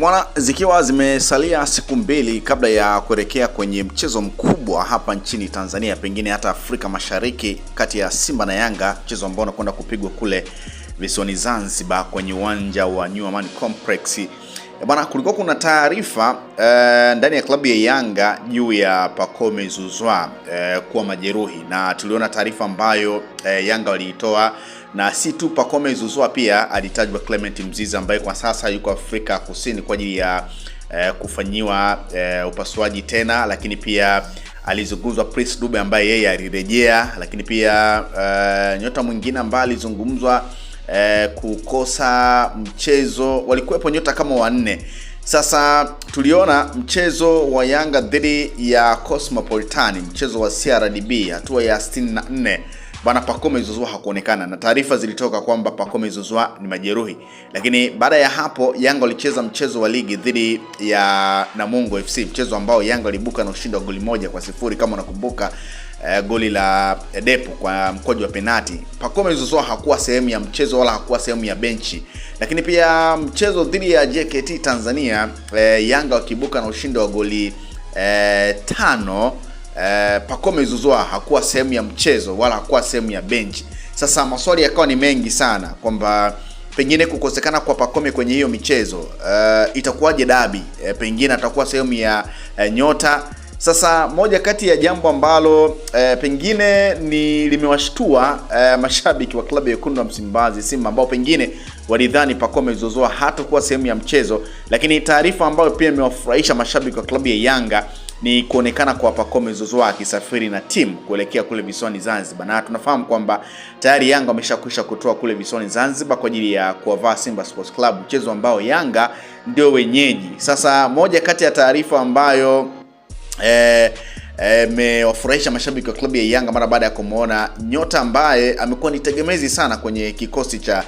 Bwana, zikiwa zimesalia siku mbili kabla ya kuelekea kwenye mchezo mkubwa hapa nchini Tanzania, pengine hata Afrika Mashariki, kati ya Simba na Yanga, mchezo ambao unakwenda kupigwa kule visiwani Zanzibar kwenye uwanja wa New Amaan Complex. Bwana, kulikuwa kuna taarifa ndani ya klabu ya Yanga juu ya Pacome Zouzoua kuwa majeruhi, na tuliona taarifa ambayo Yanga waliitoa, na si tu Pacome Zouzoua, pia alitajwa Clement Mzize ambaye kwa sasa yuko Afrika Kusini kwa ajili ya kufanyiwa upasuaji tena, lakini pia alizungumzwa Prince Dube ambaye yeye alirejea, lakini pia nyota mwingine ambaye alizungumzwa kukosa mchezo, walikuwepo nyota kama wanne. Sasa tuliona mchezo wa Yanga dhidi ya Cosmopolitan, mchezo wa CRDB hatua ya 64, bana Pacome Zouzoua hakuonekana, na taarifa zilitoka kwamba Pacome Zouzoua ni majeruhi. Lakini baada ya hapo Yanga walicheza mchezo wa ligi dhidi ya Namungo FC, mchezo ambao Yanga walibuka na ushindi wa goli 1-0 kama unakumbuka, goli la Depo kwa mkojo wa penalti. Pacome Zouzoua hakuwa sehemu ya mchezo wala hakuwa sehemu ya benchi. Lakini pia mchezo dhidi ya JKT Tanzania, Yanga wakibuka na ushindi wa goli 5, Pacome Zouzoua hakuwa sehemu ya mchezo wala hakuwa sehemu ya benchi. Sasa maswali yakawa ni mengi sana kwamba pengine kukosekana kwa Pacome kwenye hiyo michezo itakuwaje dabi, pengine atakuwa sehemu ya nyota. Sasa moja kati ya jambo ambalo pengine ni limewashtua mashabiki wa klabu ya Wekundu wa Msimbazi Simba, ambao pengine walidhani Pacome Zouzoua hatakuwa sehemu ya mchezo, lakini taarifa ambayo pia imewafurahisha mashabiki wa klabu ya Yanga ni kuonekana kwa Pacome Zouzoua akisafiri na timu kuelekea kule visiwani Zanzibar. Na tunafahamu kwamba tayari Yanga wameshakwisha kutoa kule visiwani Zanzibar kwa ajili ya kuwavaa Simba Sports Club, mchezo ambao Yanga ndio wenyeji. Sasa moja kati ya taarifa ambayo mewafurahisha mashabiki wa klabu ya Yanga mara baada ya kumuona nyota ambaye amekuwa ni tegemezi sana kwenye kikosi cha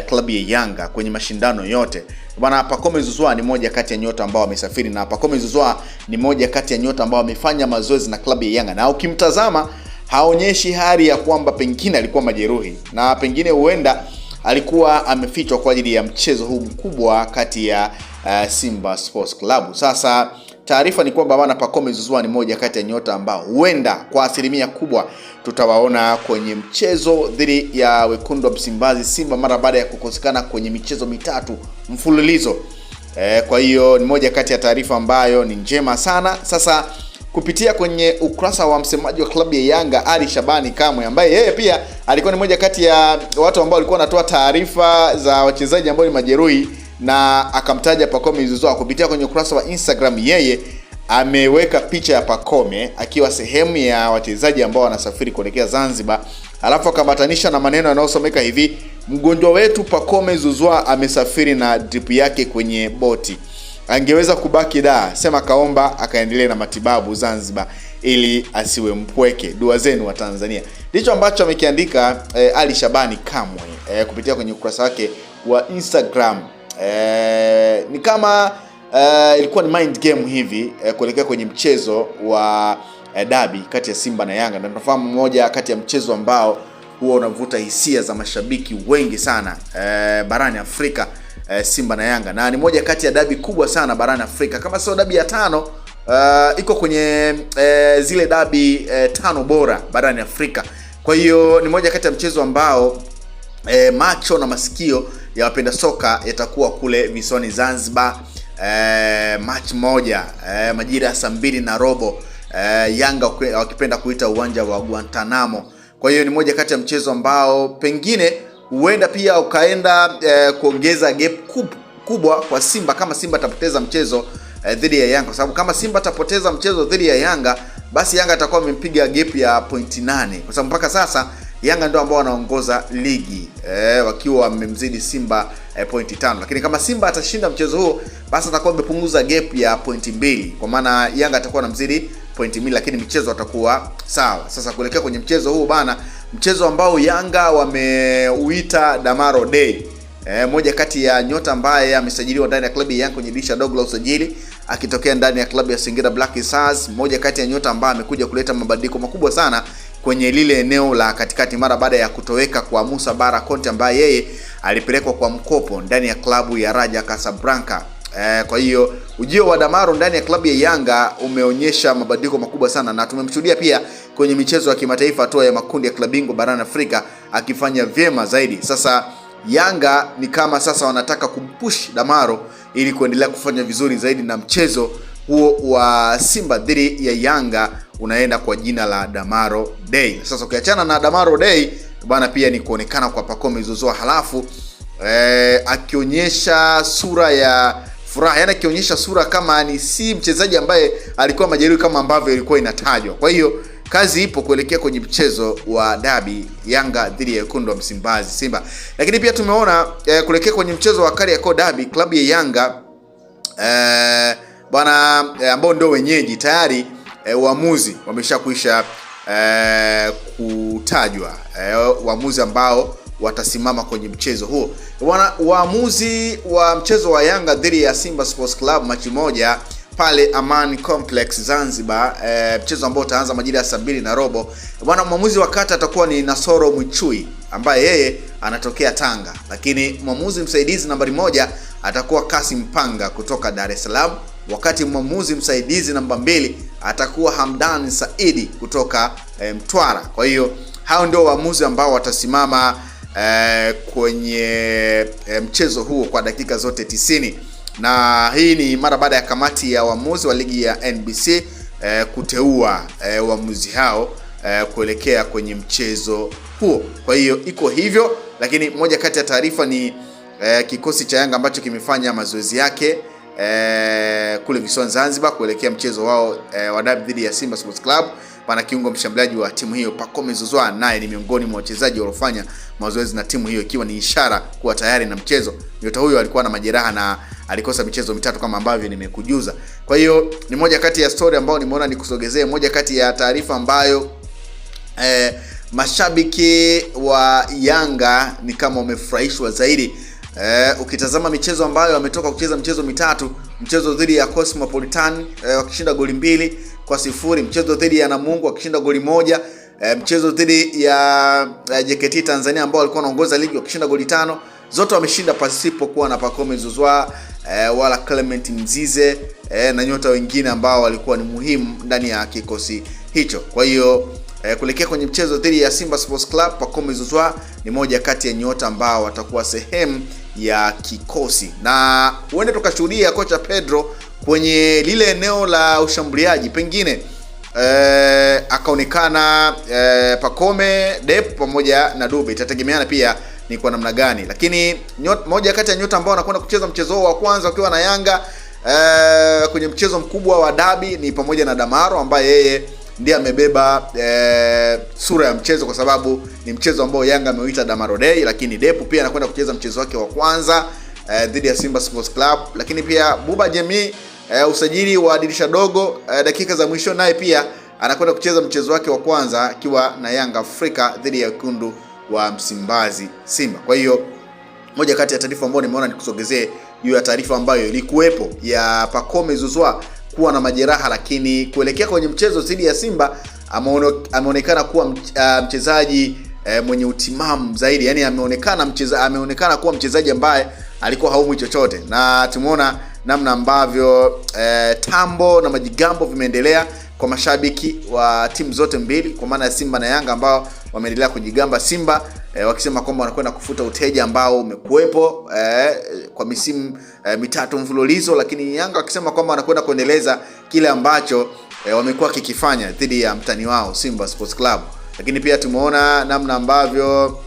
klabu ya Yanga kwenye mashindano yote. Bwana, Pacome Zouzoua ni moja kati ya nyota ambao wamesafiri, na Pacome Zouzoua ni moja kati ya nyota ambao wamefanya mazoezi na klabu ya Yanga, na ukimtazama haonyeshi hali ya kwamba pengine alikuwa majeruhi, na pengine huenda alikuwa amefichwa kwa ajili ya mchezo huu mkubwa kati ya Simba Sports Club. Sasa taarifa ni kwamba bwana Pacome Zouzoua ni moja kati ya nyota ambao huenda kwa asilimia kubwa tutawaona kwenye mchezo dhidi ya Wekundu wa Msimbazi Simba mara baada ya kukosekana kwenye michezo mitatu mfululizo. Kwa hiyo ni moja kati ya taarifa ambayo ni njema sana. Sasa kupitia kwenye ukurasa wa msemaji wa klabu ya Yanga Ali Shabani Kamwe, ambaye yeye pia alikuwa ni moja kati ya watu ambao walikuwa wanatoa taarifa za wachezaji ambao ni majeruhi, na akamtaja Pacome Zouzoua kupitia kwenye ukurasa wa Instagram. Yeye ameweka picha ya Pacome akiwa sehemu ya wachezaji ambao wanasafiri kuelekea Zanzibar, alafu akambatanisha na maneno yanayosomeka hivi: mgonjwa wetu Pacome Zouzoua amesafiri na drip yake kwenye boti, angeweza kubaki da, sema kaomba akaendelea na matibabu Zanzibar ili asiwe mpweke, dua zenu wa Tanzania. Ndicho ambacho amekiandika Ali Shabani Kamwe kupitia kwenye ukurasa wake wa Instagram. Ni kama ilikuwa ni mind game hivi kuelekea kwenye mchezo wa dabi kati ya Simba na Yanga, na tunafahamu moja kati ya mchezo ambao huwa unavuta hisia za mashabiki wengi sana barani Afrika, Simba na Yanga, na ni moja kati ya dabi kubwa sana barani Afrika, kama sio dabi ya 5 iko kwenye zile dabi 5 bora barani Afrika. Kwa hiyo ni moja kati ya mchezo ambao macho na masikio ya wapenda soka yatakuwa kule visiwani Zanzibar, match moja majira ya 2:15, Yanga wakipenda kuita uwanja wa Guantanamo. Kwa hiyo ni moja kati ya mchezo ambao pengine huenda pia ukaenda kuongeza gap kubwa kwa Simba kama Simba atapoteza mchezo dhidi ya Yanga, kwa sababu kama Simba atapoteza mchezo dhidi ya Yanga, basi Yanga atakuwa amempiga gap ya point 8, kwa sababu mpaka sasa Yanga ndio ambao wanaongoza ligi wakiwa wamemzidi Simba point 5. Lakini kama Simba atashinda mchezo huo, basi atakuwa amepunguza gap ya point 2, kwa maana Yanga atakuwa anamzidi point 2, lakini michezo atakuwa sawa. Sasa kuelekea kwenye mchezo huu bana, mchezo ambao Yanga wameuita Damaro Day, moja kati ya nyota ambaye amesajiliwa ndani ya klabu ya Yanga kwenye dirisha dogo la usajili akitokea ndani ya klabu ya Singida Black Stars, moja kati ya nyota ambaye amekuja kuleta mabadiliko makubwa sana kwenye lile eneo la katikati mara baada ya kutoweka kwa Musa Bara Conte ambaye yeye alipelekwa kwa mkopo ndani ya klabu ya Raja Casablanca. Kwa hiyo ujio wa Damaro ndani ya klabu ya Yanga umeonyesha mabadiliko makubwa sana, na tumemshuhudia pia kwenye michezo ya kimataifa, hatua ya makundi ya klabu bingwa barani Afrika akifanya vyema zaidi. Sasa Yanga ni kama sasa wanataka kumpush Damaro ili kuendelea kufanya vizuri zaidi, na mchezo huo wa Simba dhidi ya Yanga unaenda kwa jina la Damaro Day. Sasa ukiachana na Damaro Day bwana, pia ni kuonekana kwa Pacome Zouzoua, halafu akionyesha sura ya furaha, yani akionyesha sura kama ni si mchezaji ambaye alikuwa majeruhi kama ambavyo ilikuwa inatajwa. Kwa hiyo kazi ipo kuelekea kwenye mchezo wa dabi Yanga dhidi ya Wekundu wa Msimbazi Simba. Lakini pia tumeona kuelekea kwenye mchezo wa Kariakoo Derby, klabu ya Yanga bwana ambao ndio wenyeji tayari, uamuzi wameshakuisha kutajwa, uamuzi ambao watasimama kwenye mchezo huo. Bwana, uamuzi wa mchezo wa Yanga dhidi ya Simba Sports Club machi moja pale Amani Complex Zanzibar, mchezo ambao utaanza majira ya 2:30. Bwana, mwamuzi wa kata atakuwa ni Nasoro Mwichui ambaye yeye anatokea Tanga, lakini mwamuzi msaidizi nambari 1 atakuwa Kasim Panga kutoka Dar es Salaam, wakati mwamuzi msaidizi namba 2 atakuwa Hamdan Saidi kutoka Mtwara. Kwa hiyo hao ndio waamuzi ambao watasimama kwenye mchezo huo kwa dakika zote 90, na hii ni mara baada ya kamati ya waamuzi wa ligi ya NBC kuteua waamuzi hao kuelekea kwenye mchezo huo. Kwa hiyo iko hivyo, lakini moja kati ya taarifa ni kikosi cha Yanga ambacho kimefanya mazoezi yake kule visiwani Zanzibar kuelekea mchezo wao wa dabi dhidi ya Simba Sports Club. Pana kiungo mshambuliaji wa timu hiyo Pacome Zouzoua, naye ni miongoni mwa wachezaji waliofanya mazoezi na timu hiyo, ikiwa ni ishara kuwa tayari na mchezo. Nyota huyo alikuwa na majeraha na alikosa michezo mitatu kama ambavyo nimekujuza. Kwa hiyo ni moja kati ya story ambayo nimeona nikusogezee, moja kati ya taarifa ambayo mashabiki wa Yanga ni kama wamefurahishwa zaidi. Ukitazama michezo ambayo wametoka kucheza michezo mitatu, mchezo dhidi ya Cosmopolitan wakishinda goli 2-0, mchezo dhidi ya Namungo wakishinda goli 1, mchezo dhidi ya JKT Tanzania ambao walikuwa wanaongoza ligi wakishinda goli 5, zote wameshinda pasipo kuwa na Pacome Zouzoua wala Clement Mzize na nyota wengine ambao walikuwa ni muhimu ndani ya kikosi hicho. Kwa hiyo kuelekea kwenye mchezo dhidi ya Simba Sports Club, Pacome Zouzoua ni moja kati ya nyota ambao watakuwa sehemu ya kikosi, na huenda tukashuhudia kocha Pedro kwenye lile eneo la ushambuliaji, pengine akaonekana Pacome, Dep pamoja na Dube. Itategemeana pia ni kwa namna gani, lakini moja kati ya nyota ambao wanakwenda kucheza mchezo wa kwanza wakiwa na Yanga kwenye mchezo mkubwa wa dabi ni pamoja na Damaro ambaye yeye ndiye amebeba sura ya mchezo kwa sababu ni mchezo ambao Yanga ameuita Damaro Day, lakini Depu pia anakwenda kucheza mchezo wake wa kwanza dhidi ya Simba Sports Club. Lakini pia Buba Jemii usajili wa dirisha dogo dakika za mwisho, naye pia anakwenda kucheza mchezo wake wa kwanza akiwa na Yanga Afrika dhidi ya Wekundu wa Msimbazi Simba. Kwa hiyo moja kati ya taarifa ambayo nimeona nikusogezee juu ya taarifa ambayo ilikuwepo ya Pacome Zouzoua kuwa na majeraha, lakini kuelekea kwenye mchezo dhidi ya Simba ameonekana kuwa mchezaji mwenye utimamu zaidi. Yani ameonekana kuwa mchezaji ambaye alikuwa haumwi chochote, na tumeona namna ambavyo tambo na majigambo vimeendelea kwa mashabiki wa timu zote mbili, kwa maana ya Simba na Yanga, ambao wameendelea kujigamba Simba wakisema kwamba wanakwenda kufuta uteja ambao umekuwepo kwa misimu mitatu mfululizo, lakini Yanga wakisema kwamba wanakwenda kuendeleza kile ambacho wamekuwa kikifanya dhidi ya mtani wao Simba Sports Club. Lakini pia tumeona namna ambavyo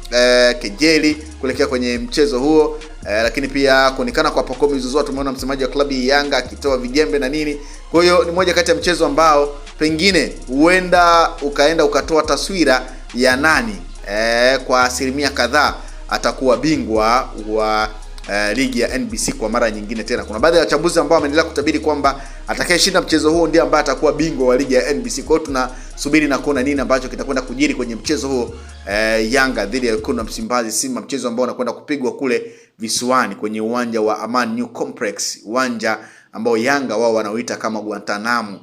kejeli kuelekea kwenye mchezo huo, lakini pia kuonekana kwa Pacome Zouzoua, tumeona msemaji wa klabu ya Yanga akitoa vijembe na nini. Kwa hiyo ni moja kati ya mchezo ambao pengine huenda ukaenda ukatoa taswira ya nani kwa asilimia kadhaa atakuwa bingwa wa ligi ya NBC kwa mara nyingine tena. Kuna baadhi ya wachambuzi ambao wameendelea kutabiri kwamba atakayeshinda mchezo huo ndiye ambaye atakuwa bingwa wa ligi ya NBC. Kwa hiyo tunasubiri na kuona nini ambacho kitakwenda kujiri kwenye mchezo huo Yanga dhidi ya Wekundu wa Msimbazi Simba, mchezo ambao unakwenda kupigwa kule visiwani kwenye uwanja wa Amani New Complex, uwanja ambao Yanga wao wanauita kama Guantanamo